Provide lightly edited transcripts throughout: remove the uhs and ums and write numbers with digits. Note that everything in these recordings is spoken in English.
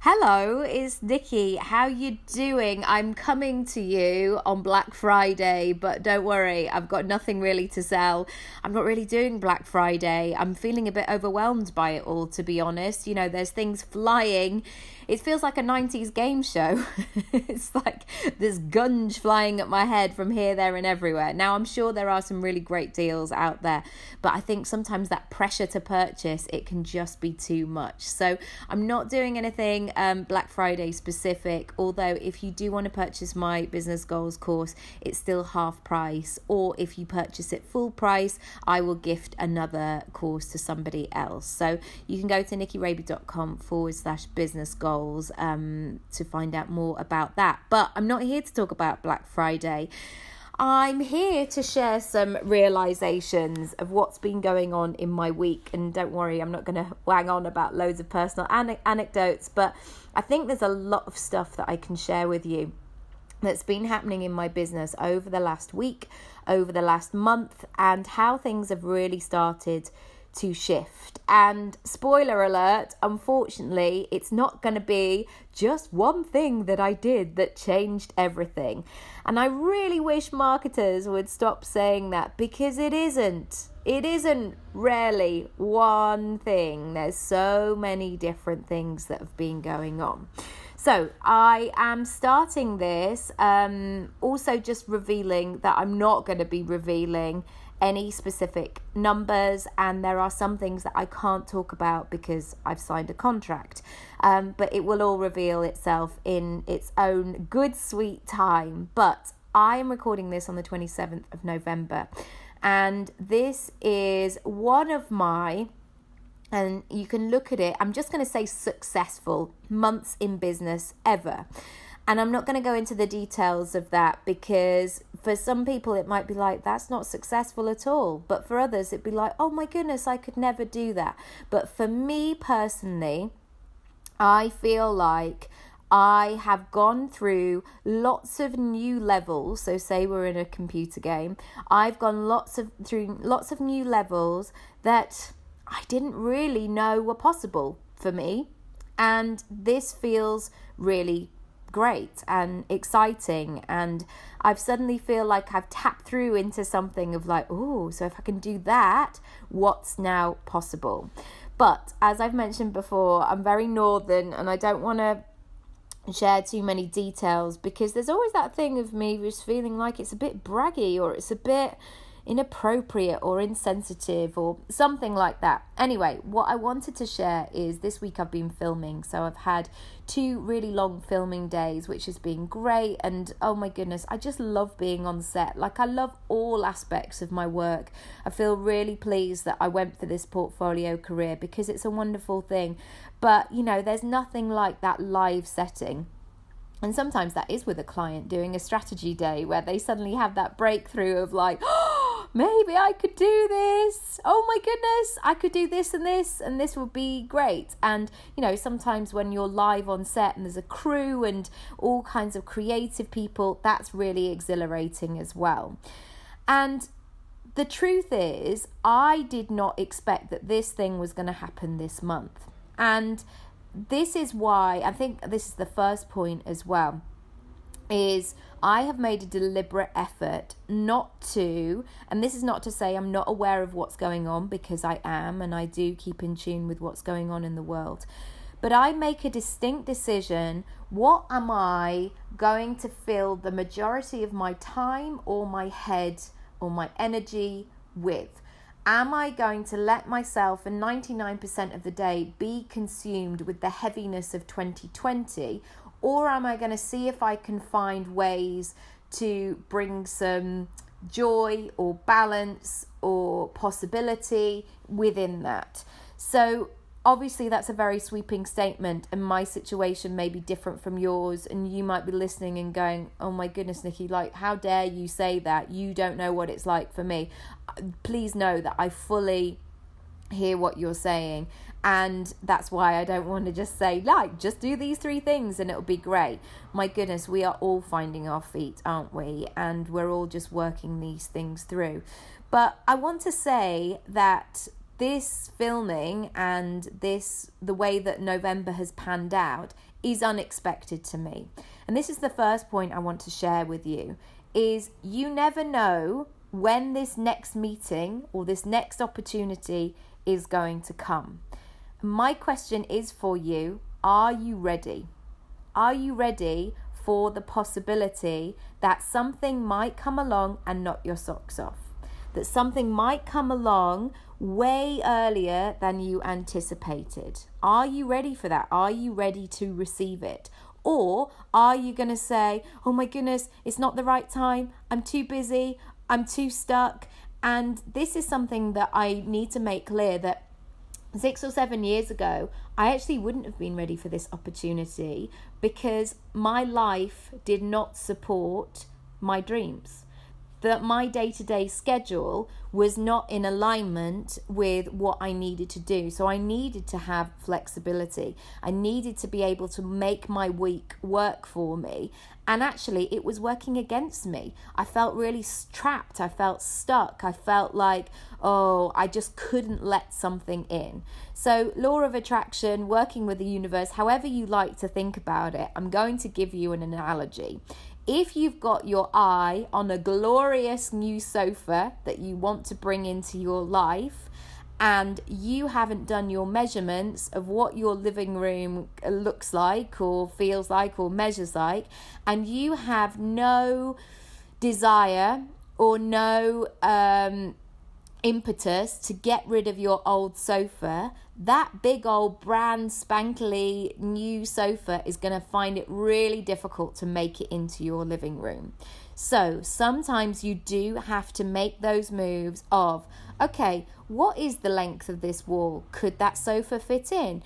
Hello, it's Nikki. How you doing? I'm coming to you on Black Friday, but don't worry, I've got nothing really to sell. I'm not really doing Black Friday. I'm feeling a bit overwhelmed by it all, to be honest. You know, there's things flying. It feels like a 90s game show. It's like there's guns flying at my head from here, there, and everywhere. Now, I'm sure there are some really great deals out there, but I think sometimes that pressure to purchase, it can just be too much. So I'm not doing anything Black Friday specific, although if you do want to purchase my business goals course, it's still half price, or if you purchase it full price, I will gift another course to somebody else. So you can go to nikkiraby.com/business goals to find out more about that. But I'm not here to talk about Black Friday. I'm here to share some realizations of what's been going on in my week. And don't worry, I'm not going to wang on about loads of personal anecdotes, but I think there's a lot of stuff that I can share with you that's been happening in my business over the last week, over the last month, and how things have really started to shift. And spoiler alert, unfortunately, it's not going to be just one thing that I did that changed everything. And I really wish marketers would stop saying that, because it isn't. It isn't rarely one thing. There's so many different things that have been going on. So I am starting this, also just revealing that I'm not going to be revealing any specific numbers, and there are some things that I can't talk about because I've signed a contract, but it will all reveal itself in its own good sweet time. But I am recording this on the 27th of November, and this is one of my, and you can look at it, I'm just going to say successful months in business ever. And I'm not going to go into the details of that, because for some people it might be like, that's not successful at all. But for others it'd be like, oh my goodness, I could never do that. But for me personally, I feel like I have gone through lots of new levels. So say we're in a computer game. I've gone through lots of new levels that I didn't really know were possible for me. And this feels really great and exciting, and I've suddenly feel like I've tapped through into something of like, oh, so if I can do that, what's now possible? But as I've mentioned before, I'm very northern and I don't want to share too many details, because there's always that thing of me just feeling like it's a bit braggy, or it's a bit inappropriate or insensitive or something like that. Anyway, what I wanted to share is this week I've been filming. So I've had 2 really long filming days, which has been great. And oh my goodness, I just love being on set. Like, I love all aspects of my work. I feel really pleased that I went for this portfolio career, because it's a wonderful thing. But, you know, there's nothing like that live setting. And sometimes that is with a client doing a strategy day, where they suddenly have that breakthrough of like, oh, maybe I could do this. Oh my goodness, I could do this, and this would be great. And, you know, sometimes when you're live on set and there's a crew and all kinds of creative people, that's really exhilarating as well. And the truth is, I did not expect that this thing was going to happen this month. And this is why I think this is the first point as well, is I have made a deliberate effort not to, and this is not to say I'm not aware of what's going on, because I am, and I do keep in tune with what's going on in the world. But I make a distinct decision, what am I going to fill the majority of my time or my head or my energy with? Am I going to let myself, and 99% of the day, be consumed with the heaviness of 2020? Or am I going to see if I can find ways to bring some joy or balance or possibility within that? So obviously that's a very sweeping statement, and my situation may be different from yours, and you might be listening and going, oh my goodness, Nikki, like, how dare you say that? You don't know what it's like for me. Please know that I fully hear what you're saying, and that's why I don't want to just say, like, just do these 3 things and it'll be great. My goodness, we are all finding our feet, aren't we? And we're all just working these things through. But I want to say that this filming and the way that November has panned out is unexpected to me. And this is the first point I want to share with you, is you never know when this next meeting or this next opportunity is going to come. My question is for you, are you ready? Are you ready for the possibility that something might come along and knock your socks off? That something might come along way earlier than you anticipated. Are you ready for that? Are you ready to receive it? Or are you going to say, oh my goodness, it's not the right time, I'm too busy, I'm too stuck? And this is something that I need to make clear, that 6 or 7 years ago, I actually wouldn't have been ready for this opportunity because my life did not support my dreams. That my day-to-day schedule was not in alignment with what I needed to do. So I needed to have flexibility. I needed to be able to make my week work for me. And actually, it was working against me. I felt really trapped. I felt stuck. I felt like, I just couldn't let something in. So law of attraction, working with the universe, however you like to think about it, I'm going to give you an analogy. If you've got your eye on a glorious new sofa that you want to bring into your life, and you haven't done your measurements of what your living room looks like or feels like or measures like, and you have no desire or no impetus to get rid of your old sofa, that big old brand spankly new sofa is going to find it really difficult to make it into your living room. So sometimes you do have to make those moves of, okay, what is the length of this wall? Could that sofa fit in?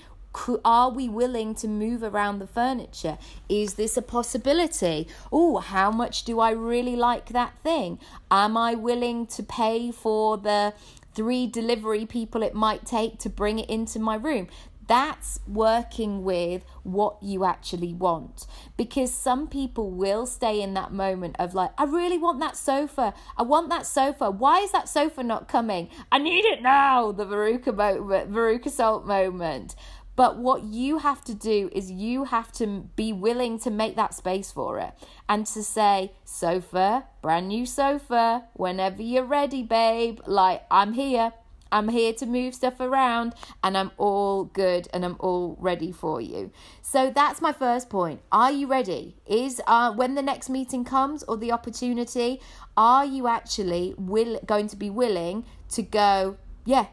Are we willing to move around the furniture? Is this a possibility? Oh, how much do I really like that thing? Am I willing to pay for the 3 delivery people it might take to bring it into my room? That's working with what you actually want. Because some people will stay in that moment of like, I really want that sofa. I want that sofa. Why is that sofa not coming? I need it now. The Veruca Salt moment. But what you have to do is you have to be willing to make that space for it and to say, sofa, brand new sofa, whenever you're ready, babe, like I'm here to move stuff around and I'm all good and I'm all ready for you. So that's my first point. Are you ready? Is when the next meeting comes or the opportunity, are you actually going to be willing to go, yeah,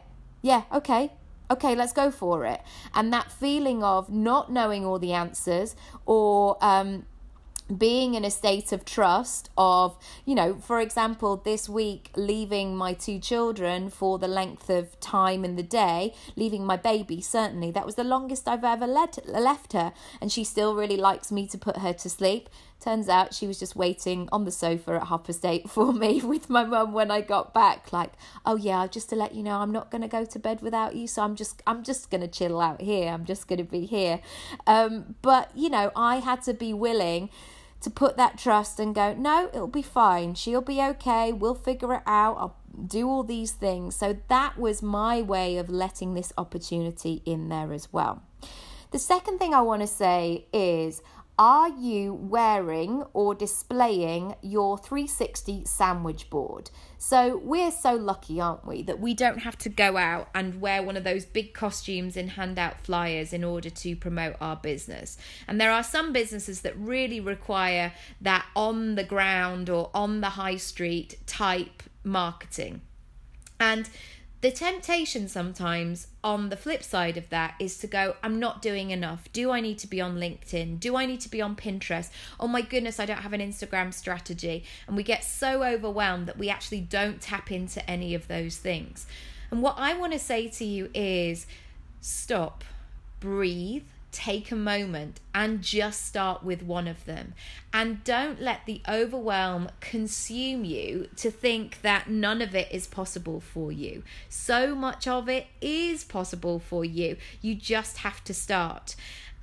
okay, let's go for it. And that feeling of not knowing all the answers or being in a state of trust of, for example, this week, leaving my 2 children for the length of time in the day, leaving my baby, certainly, that was the longest I've ever left her. And she still really likes me to put her to sleep. Turns out she was just waiting on the sofa at 8:30 for me with my mum when I got back. Like, oh yeah, just to let you know, I'm not going to go to bed without you. So I'm just going to chill out here. I'm just going to be here. But, I had to be willing to put that trust and go, no, it'll be fine. She'll be okay. We'll figure it out. I'll do all these things. So that was my way of letting this opportunity in there as well. The second thing I want to say is, are you wearing or displaying your 360 sandwich board? So we're so lucky, aren't we, that we don't have to go out and wear one of those big costumes and hand out flyers in order to promote our business. And there are some businesses that really require that on the ground or on the high street type marketing. And the temptation sometimes on the flip side of that is to go, I'm not doing enough. Do I need to be on LinkedIn? Do I need to be on Pinterest? Oh my goodness, I don't have an Instagram strategy. And we get so overwhelmed that we actually don't tap into any of those things. And what I want to say to you is stop, breathe, take a moment and just start with one of them. And don't let the overwhelm consume you to think that none of it is possible for you. So much of it is possible for you. You just have to start.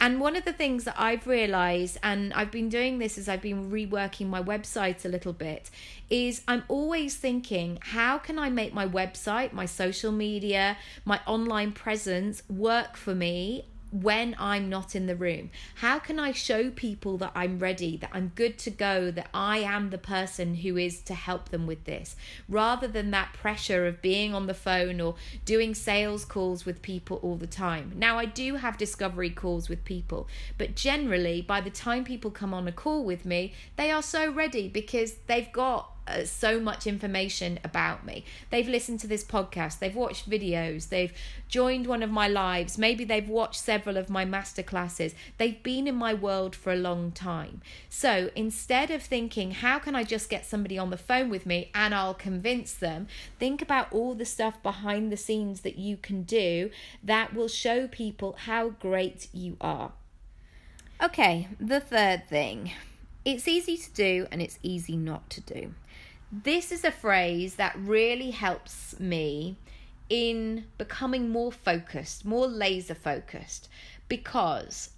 And one of the things that I've realized, and I've been doing this as I've been reworking my website a little bit, is I'm always thinking, how can I make my website, my social media, my online presence work for me when I'm not in the room? How can I show people that I'm ready, that I'm good to go, that I am the person who is to help them with this, rather than that pressure of being on the phone or doing sales calls with people all the time. Now, I do have discovery calls with people, but generally by the time people come on a call with me, they are so ready because they've got so much information about me. They've listened to this podcast, they've watched videos, they've joined one of my lives, maybe they've watched several of my masterclasses. They've been in my world for a long time. So instead of thinking, how can I just get somebody on the phone with me and I'll convince them, think about all the stuff behind the scenes that you can do that will show people how great you are. Okay, the third thing. It's easy to do and it's easy not to do. This is a phrase that really helps me in becoming more focused, more laser focused, because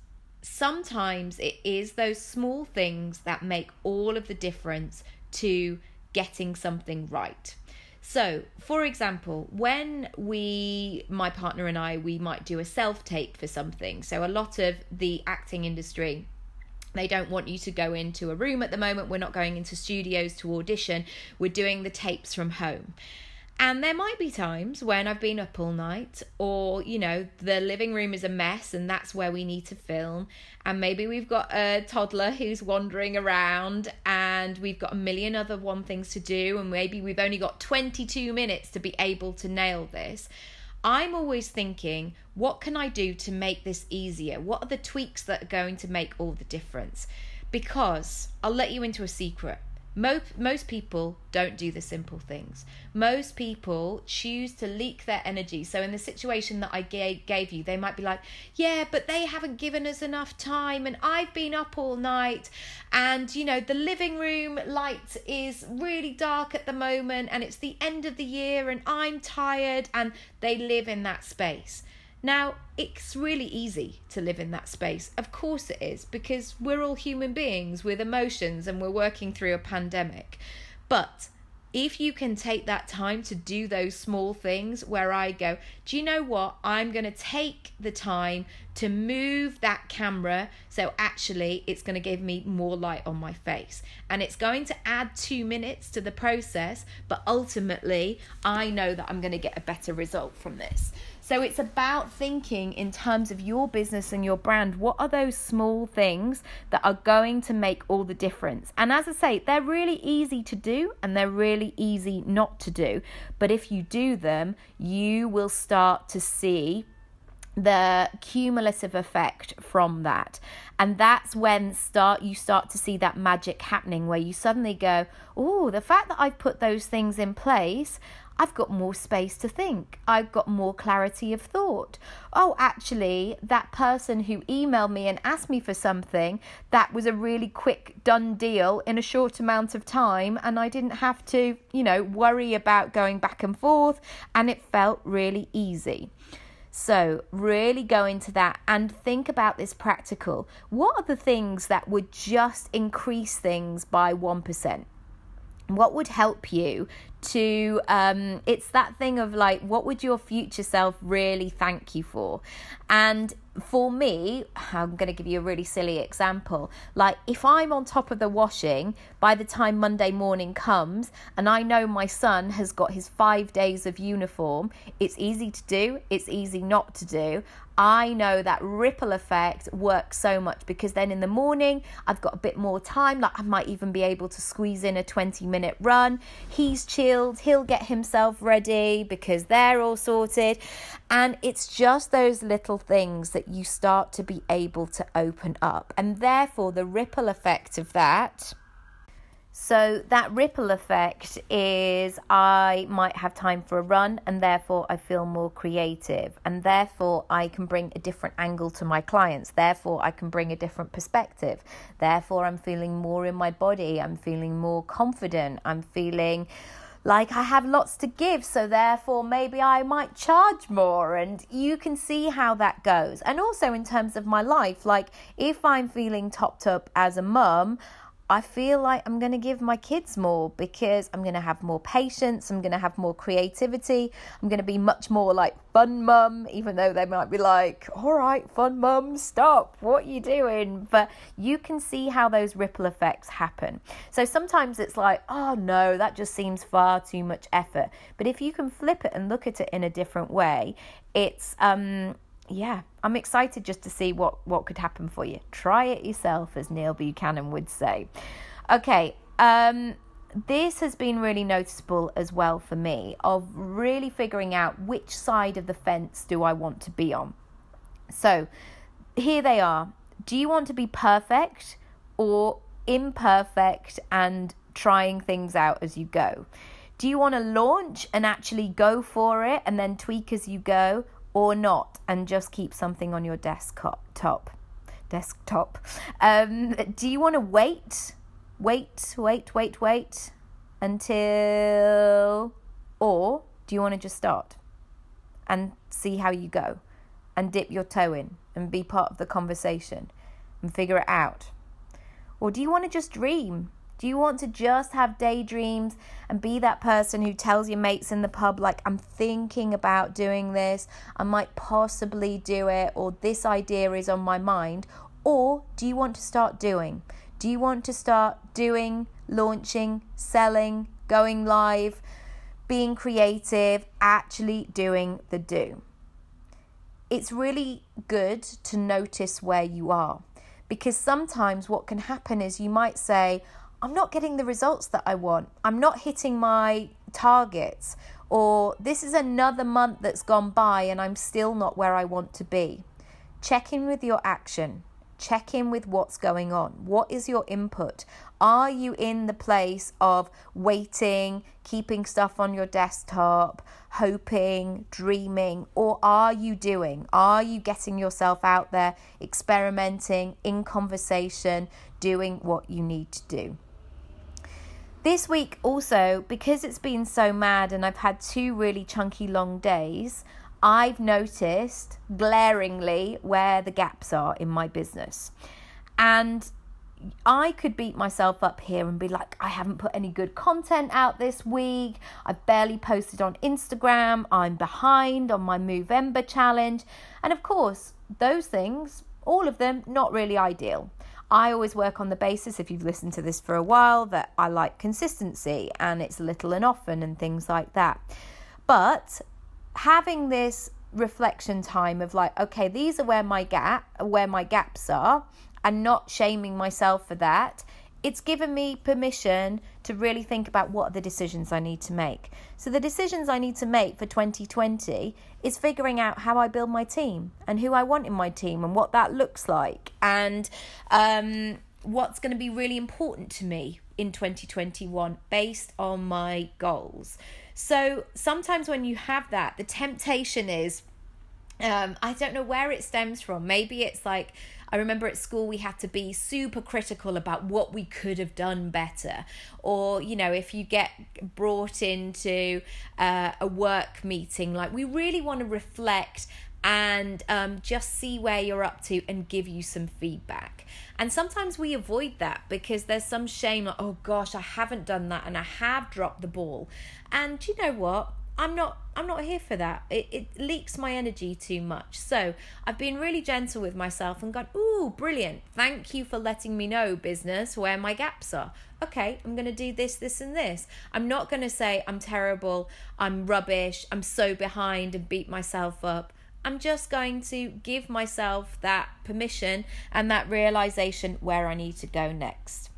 sometimes it is those small things that make all of the difference to getting something right. So, for example, when my partner and I, we might do a self-tape for something. So a lot of the acting industry, they don't want you to go into a room at the moment. We're not going into studios to audition. We're doing the tapes from home. And there might be times when I've been up all night, or, the living room is a mess and that's where we need to film. And maybe we've got a toddler who's wandering around and we've got a million other things to do. And maybe we've only got 22 minutes to be able to nail this. I'm always thinking, what can I do to make this easier? What are the tweaks that are going to make all the difference? Because I'll let you into a secret. Most people don't do the simple things. Most people choose to leak their energy. So in the situation that I gave you, they might be like, yeah, but they haven't given us enough time and I've been up all night and, the living room light is really dark at the moment and it's the end of the year and I'm tired, and they live in that space. Now, it's really easy to live in that space. Of course it is, because we're all human beings with emotions and we're working through a pandemic. But if you can take that time to do those small things where I go, do you know what? I'm going to take the time to move that camera. So actually it's going to give me more light on my face. And it's going to add 2 minutes to the process. But ultimately, I know that I'm going to get a better result from this. So it's about thinking in terms of your business and your brand. What are those small things that are going to make all the difference? And as I say, they're really easy to do and they're really easy not to do. But if you do them, you will start to see the cumulative effect from that. And that's when you start to see that magic happening, where you suddenly go, oh, the fact that I've put those things in place, I've got more space to think. I've got more clarity of thought. Oh, actually, that person who emailed me and asked me for something, that was a really quick done deal in a short amount of time. And I didn't have to, worry about going back and forth. And it felt really easy. So really go into that and think about this practical. What are the things that would just increase things by 1%? What would help you to, it's that thing of like, what would your future self really thank you for? And for me, I'm going to give you a really silly example. Like if I'm on top of the washing by the time Monday morning comes and I know my son has got his 5 days of uniform, it's easy to do, it's easy not to do. I know that ripple effect works so much, because then in the morning I've got a bit more time. Like I might even be able to squeeze in a 20-minute run. He's chilled, he'll get himself ready because they're all sorted. And it's just those little things that you start to be able to open up, and therefore the ripple effect of that. So that ripple effect is I might have time for a run, and therefore I feel more creative, and therefore I can bring a different angle to my clients. Therefore I can bring a different perspective. Therefore I'm feeling more in my body. I'm feeling more confident. I'm feeling like I have lots to give, so therefore maybe I might charge more, and you can see how that goes. And also in terms of my life, like if I'm feeling topped up as a mum, I feel like I'm going to give my kids more because I'm going to have more patience, I'm going to have more creativity, I'm going to be much more like fun mum, even though they might be like, all right, fun mum, stop, what are you doing? But you can see how those ripple effects happen. So sometimes it's like, oh no, that just seems far too much effort. But if you can flip it and look at it in a different way, it's I'm excited just to see what could happen for you. Try it yourself, as Neil Buchanan would say. Okay, this has been really noticeable as well for me, of really figuring out which side of the fence do I want to be on. So here they are. Do you want to be perfect or imperfect and trying things out as you go? Do you want to launch and actually go for it and then tweak as you go, or not, and just keep something on your desktop? Do you want to wait until, or do you want to just start and see how you go and dip your toe in and be part of the conversation and figure it out? Or do you want to just dream? Do you want to just have daydreams and be that person who tells your mates in the pub, like, I'm thinking about doing this, I might possibly do it, or this idea is on my mind? Or do you want to start doing? Do you want to start doing, launching, selling, going live, being creative, actually doing the do? It's really good to notice where you are, because sometimes what can happen is you might say, I'm not getting the results that I want, I'm not hitting my targets, or this is another month that's gone by and I'm still not where I want to be. Check in with your action. Check in with what's going on. What is your input? Are you in the place of waiting, keeping stuff on your desktop, hoping, dreaming, or are you doing? Are you getting yourself out there, experimenting, in conversation, doing what you need to do? This week also, because it's been so mad and I've had 2 really chunky long days, I've noticed glaringly where the gaps are in my business. And I could beat myself up here and be like, I haven't put any good content out this week, I've barely posted on Instagram, I'm behind on my Movember challenge. And of course, those things, all of them, not really ideal. I always work on the basis, if you've listened to this for a while, that I like consistency and it's little and often and things like that. But having this reflection time of like, okay, these are where my gaps are, and not shaming myself for that, it's given me permission to really think about what are the decisions I need to make. So the decisions I need to make for 2020 is figuring out how I build my team and who I want in my team and what that looks like, and what's going to be really important to me in 2021 based on my goals. So sometimes when you have that, the temptation is, I don't know where it stems from. Maybe it's like, I remember at school we had to be super critical about what we could have done better. Or, you know, if you get brought into a work meeting, like we really want to reflect and just see where you're up to and give you some feedback. And sometimes we avoid that because there's some shame, like, oh gosh, I haven't done that and I have dropped the ball. And you know what? I'm not here for that. It leaks my energy too much. So I've been really gentle with myself and gone, ooh, brilliant. Thank you for letting me know, business, where my gaps are. Okay, I'm going to do this, this and this. I'm not going to say I'm terrible, I'm rubbish, I'm so behind and beat myself up. I'm just going to give myself that permission and that realization where I need to go next.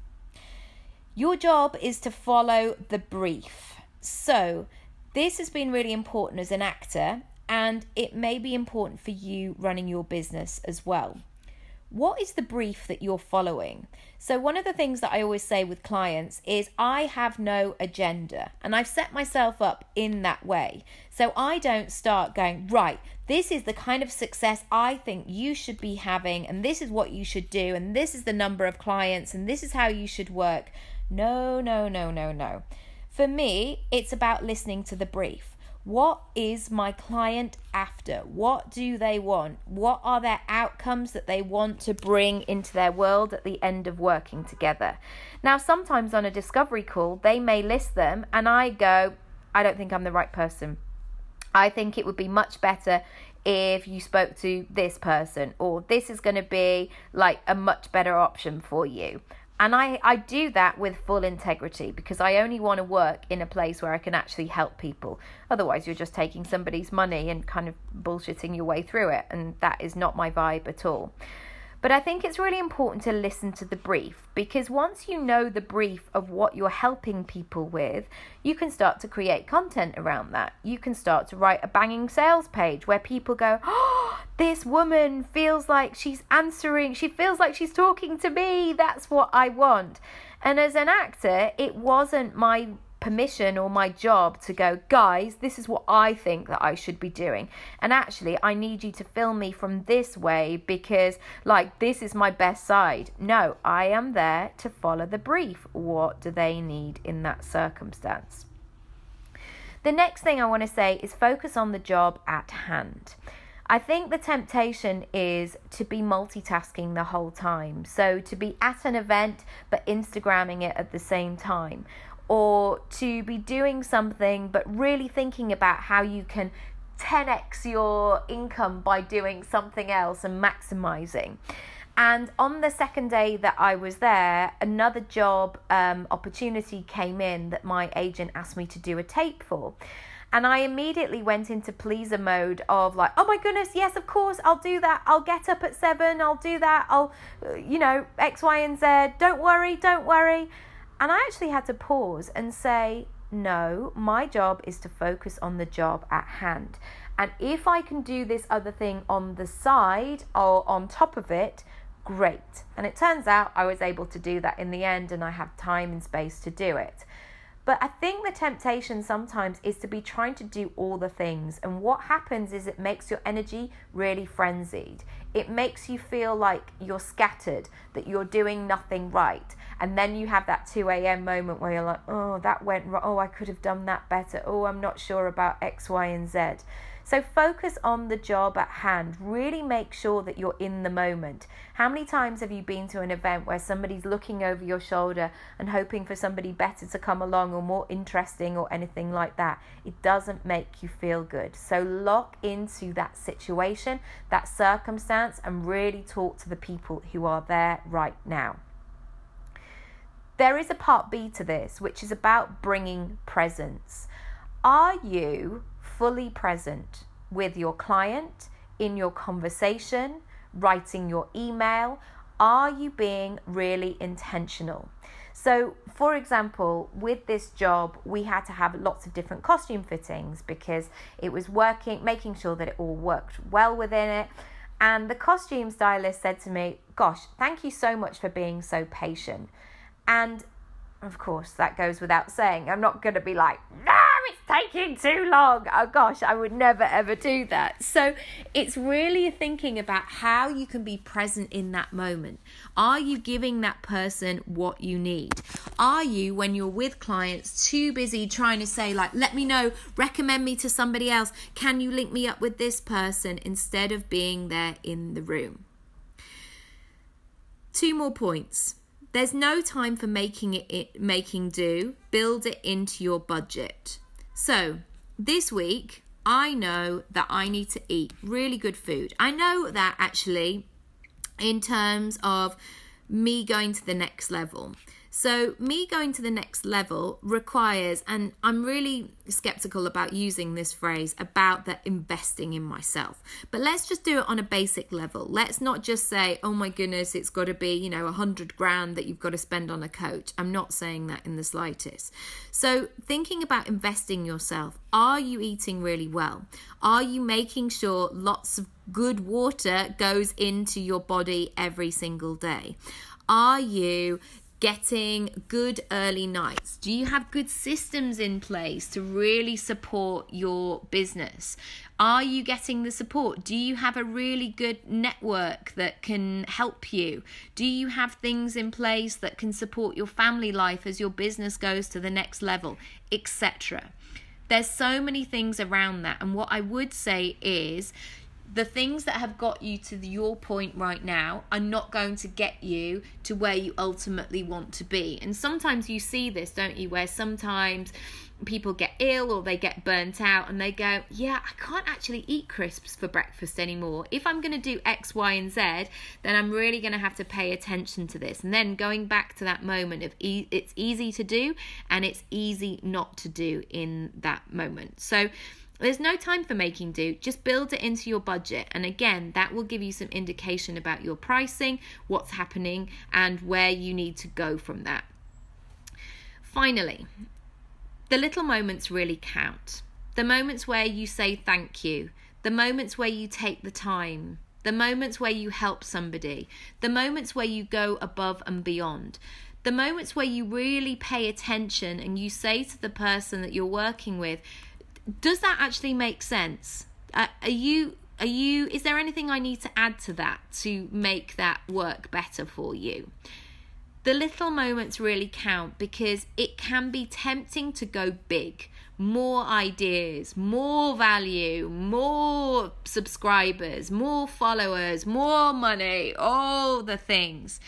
Your job is to follow the brief. So this has been really important as an actor, and it may be important for you running your business as well. What is the brief that you're following? So one of the things that I always say with clients is I have no agenda, and I've set myself up in that way. So I don't start going, right, this is the kind of success I think you should be having, and this is what you should do, and this is the number of clients, and this is how you should work. No. For me, it's about listening to the brief. What is my client after? What do they want? What are their outcomes that they want to bring into their world at the end of working together? Now, sometimes on a discovery call, they may list them and I go, I don't think I'm the right person. I think it would be much better if you spoke to this person, or this is going to be like a much better option for you. And I do that with full integrity, because I only want to work in a place where I can actually help people. Otherwise, you're just taking somebody's money and kind of bullshitting your way through it. And that is not my vibe at all. But I think it's really important to listen to the brief, because once you know the brief of what you're helping people with, you can start to create content around that. You can start to write a banging sales page where people go, oh, this woman feels like she's answering, she feels like she's talking to me. That's what I want. And as an actor, it wasn't my permission or my job to go, guys, this is what I think that I should be doing, and actually I need you to film me from this way because like this is my best side. No, I am there to follow the brief. What do they need in that circumstance? The next thing I want to say is focus on the job at hand. I think the temptation is to be multitasking the whole time, so to be at an event but Instagramming it at the same time, or to be doing something but really thinking about how you can 10x your income by doing something else and maximizing. And on the second day that I was there, another job opportunity came in that my agent asked me to do a tape for. And I immediately went into pleaser mode of like, oh my goodness, yes, of course, I'll do that. I'll get up at 7, I'll do that. I'll, X, Y, and Z. Don't worry. And I actually had to pause and say, no, my job is to focus on the job at hand. And if I can do this other thing on the side or on top of it, great. And it turns out I was able to do that in the end, and I have time and space to do it. But I think the temptation sometimes is to be trying to do all the things. And what happens is it makes your energy really frenzied. It makes you feel like you're scattered, that you're doing nothing right. And then you have that 2 a.m. moment where you're like, oh, that went wrong. Oh, I could have done that better. Oh, I'm not sure about X, Y, and Z. So focus on the job at hand. Really make sure that you're in the moment. How many times have you been to an event where somebody's looking over your shoulder and hoping for somebody better to come along or more interesting or anything like that? It doesn't make you feel good. So lock into that situation, that circumstance, and really talk to the people who are there right now. There is a part B to this, which is about bringing presence. Are you fully present with your client, in your conversation, writing your email? Are you being really intentional? So, for example, with this job, we had to have lots of different costume fittings because it was making sure that it all worked well within it. And the costume stylist said to me, gosh, thank you so much for being so patient. And of course, that goes without saying. I'm not going to be like, no, it's taking too long. Oh gosh, I would never ever do that. So it's really thinking about how you can be present in that moment. Are you giving that person what you need? Are you, when you're with clients, too busy trying to say like, let me know, recommend me to somebody else, can you link me up with this person, instead of being there in the room? 2 more points. There's no time for making do. Build it into your budget. So this week, I know that I need to eat really good food. I know that actually in terms of me going to the next level. So me going to the next level requires, and I'm really skeptical about using this phrase, about the investing in myself. But let's just do it on a basic level. Let's not just say, oh my goodness, it's got to be, $100,000 that you've got to spend on a coach. I'm not saying that in the slightest. So thinking about investing yourself, are you eating really well? Are you making sure lots of good water goes into your body every single day? Are you getting good early nights? Do you have good systems in place to really support your business? Are you getting the support? Do you have a really good network that can help you? Do you have things in place that can support your family life as your business goes to the next level, etc.? There's so many things around that. And what I would say is, the things that have got you to your point right now are not going to get you to where you ultimately want to be. And sometimes you see this, don't you, where sometimes people get ill or they get burnt out and they go, yeah, I can't actually eat crisps for breakfast anymore. If I'm going to do X, Y, and Z, then I'm really going to have to pay attention to this. And then going back to that moment of it's easy to do and it's easy not to do in that moment. So there's no time for making do. Just build it into your budget. And again, that will give you some indication about your pricing, what's happening, and where you need to go from that. Finally, the little moments really count. The moments where you say thank you, the moments where you take the time, the moments where you help somebody, the moments where you go above and beyond. The moments where you really pay attention and you say to the person that you're working with, does that actually make sense? Is there anything I need to add to that to make that work better for you? The little moments really count because it can be tempting to go big. More ideas, more value, more subscribers, more followers, more money, all the things.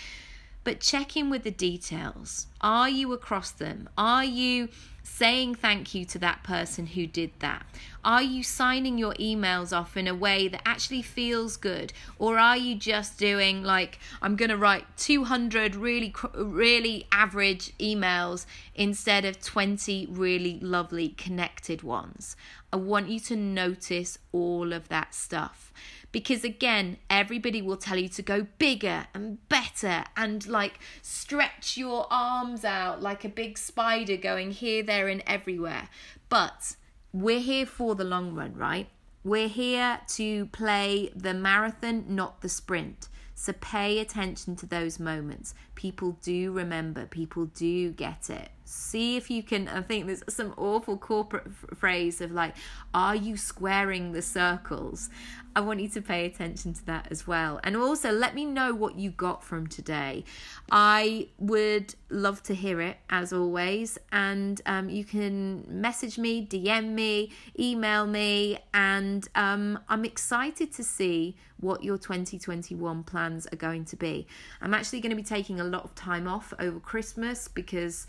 But check in with the details. Are you across them? Are you saying thank you to that person who did that? Are you signing your emails off in a way that actually feels good? Or are you just doing like, I'm going to write 200 really average emails instead of 20 really lovely connected ones? I want you to notice all of that stuff. Because again, everybody will tell you to go bigger and better and like stretch your arms out like a big spider going here, there and everywhere. But we're here for the long run, right? We're here to play the marathon, not the sprint. So pay attention to those moments. People do remember. People do get it. See if you can, I think there's some awful corporate phrase of like, are you squaring the circles? I want you to pay attention to that as well. And also let me know what you got from today. I would love to hear it as always. And you can message me, DM me, email me. And I'm excited to see what your 2021 plans are going to be. I'm actually going to be taking a lot of time off over Christmas because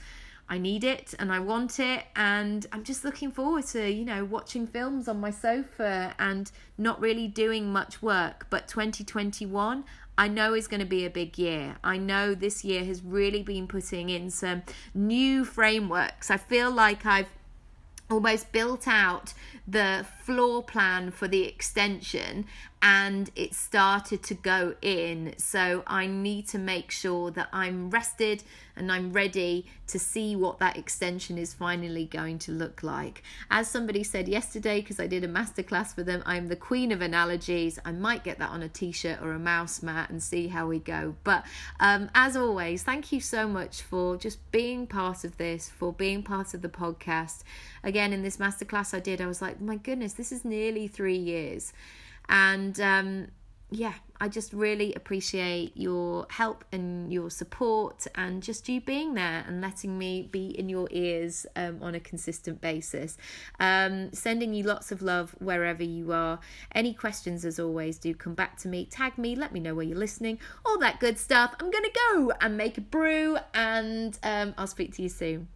I need it and I want it, and I'm just looking forward to, watching films on my sofa and not really doing much work. But 2021, I know is going to be a big year. I know this year has really been putting in some new frameworks. I feel like I've almost built out the floor plan for the extension and it started to go in. So I need to make sure that I'm rested and I'm ready to see what that extension is finally going to look like. As somebody said yesterday, because I did a masterclass for them, I'm the queen of analogies. I might get that on a t-shirt or a mouse mat and see how we go. But as always, thank you so much for just being part of this, for being part of the podcast. Again, in this masterclass I did, I was like, my goodness, this is nearly 3 years. And I just really appreciate your help and your support and just you being there and letting me be in your ears on a consistent basis. Sending you lots of love wherever you are. Any questions, as always, do come back to me. Tag me, let me know where you're listening. All that good stuff. I'm going to go and make a brew and I'll speak to you soon.